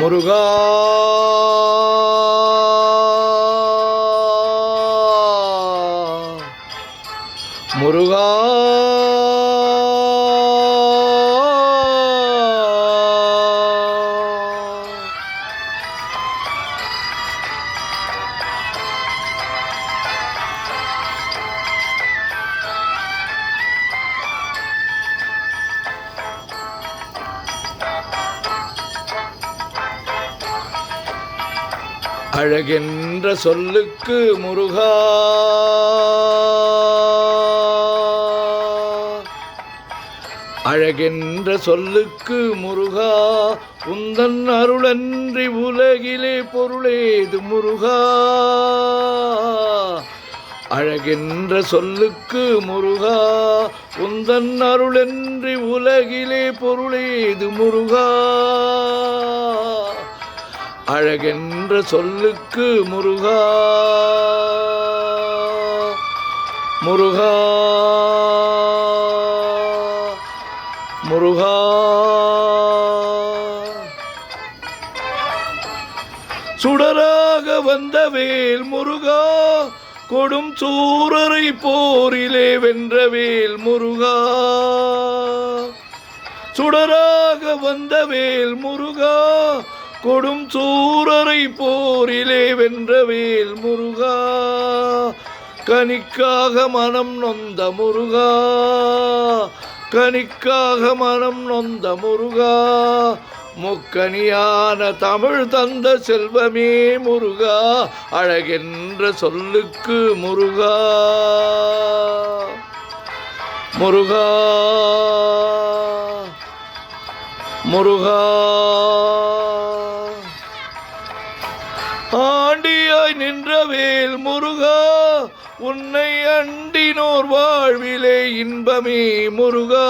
முருகா முருகா அழகென்ற சொல்லுக்கு முருகா அழகென்ற சொல்லுக்கு முருகா உந்தன் அருளன்றி உலகிலே பொருளேது முருகா அழகென்ற சொல்லுக்கு முருகா உந்தன் அருளன்றி உலகிலே பொருளேது முருகா அழகென்ற சொல்லுக்கு முருகா முருகா முருகா சுடராக வந்த வேல் முருகா கொடும் சூரரை போரிலே வென்ற வேல் முருகா சுடராக வந்த வேல் முருகா கொடும் சூரரை போரிலே வென்ற வேல் முருகா கனிக்காக மனம் நொந்த முருகா கனிக்காக மனம் நொந்த முருகா முக்கனியான தமிழ் தந்த செல்வமே முருகா அழகென்ற சொல்லுக்கு முருகா முருகா முருகா ஆண்டியாய் நின்ற வேல் முருகா உன்னை அண்டினோர் வாழ்விலே இன்பமே முருகா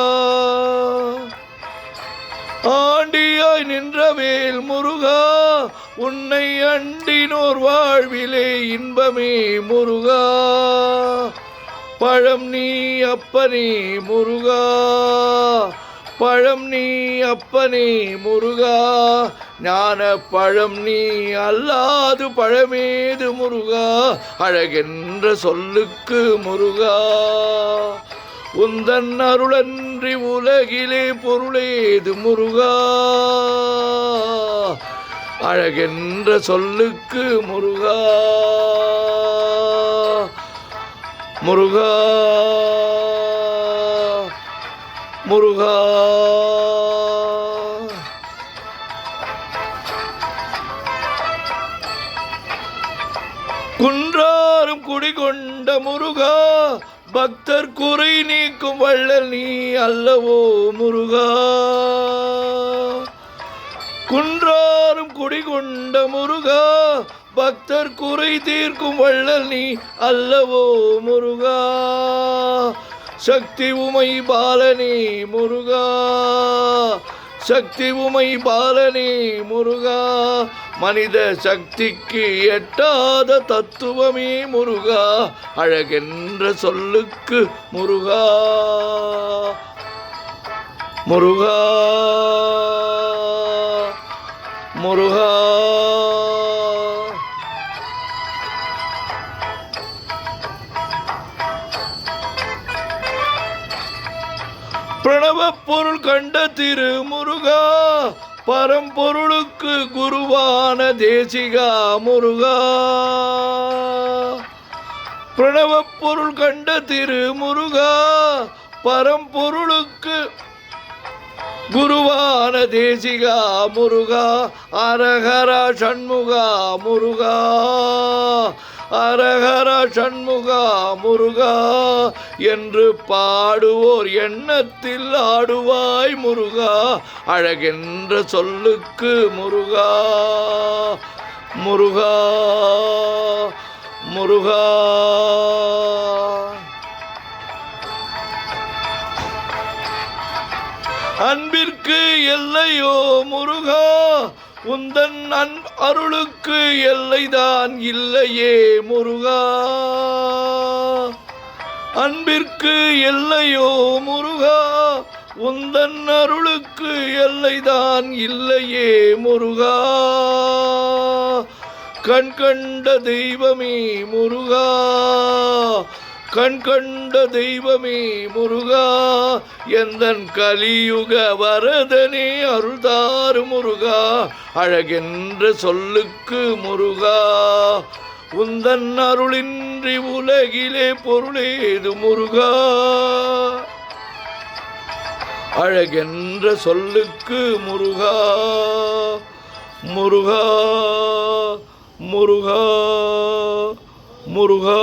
ஆண்டியாய் நின்ற வேல் முருகா உன்னை அண்டினோர் வாழ்விலே இன்பமே முருகா பழம் நீ அப்பனே முருகா பழம் நீ அப்பனே முருகா ஞான பழம் நீ அல்லாது பழமேது முருகா அழகென்ற சொல்லுக்கு முருகா உந்தன் அருளன்றி உலகிலே பொருளேது முருகா அழகென்ற சொல்லுக்கு முருகா முருகா முருகா குன்றாரும் குடிகொண்ட முருகா பக்தர் குறை நீக்கும் வள்ளல் நீ அல்லவோ முருகா குன்றாரும் குடிகொண்ட முருகா பக்தர் குறை தீர்க்கும் வள்ளல் நீ அல்லவோ முருகா சக்தி உமை பாலனே முருகா சக்தி உமை பாலனே முருகா மனித சக்திக்கு எட்டாத தத்துவமே முருகா அழகென்ற சொல்லுக்கு முருகா முருகா முருகா பிரணவ பொருள் கண்ட திரு முருகா பரம்பொருளுக்கு குருவான தேசிகா முருகா பிரணவ பொருள் கண்ட திரு முருகா பரம்பொருளுக்கு குருவான தேசிகா முருகா அரஹரா சண்முகா முருகா அரஹர சண்முகா முருகா என்று பாடுவோர் எண்ணத்தில் ஆடுவாய் முருகா அழகென்ற சொல்லுக்கு முருகா முருகா முருகா அன்பிற்கு எல்லையோ முருகா உந்தன் அருளுக்கு எல்லைதான் இல்லையே முருகா அன்பிற்கு எல்லையோ முருகா உந்தன் அருளுக்கு எல்லைதான் இல்லையே முருகா. கண் கண்ட தெய்வமே முருகா, கண் கண்ட தெய்வமே முருகா, எந்தன் கலியுக வரதனே அருள்தாரு முருகா. அழகென்ற சொல்லுக்கு முருகா, உந்தன் அருளின்றி உலகிலே பொருளேது முருகா. அழகென்ற சொல்லுக்கு முருகா, முருகா, முருகா, முருகா.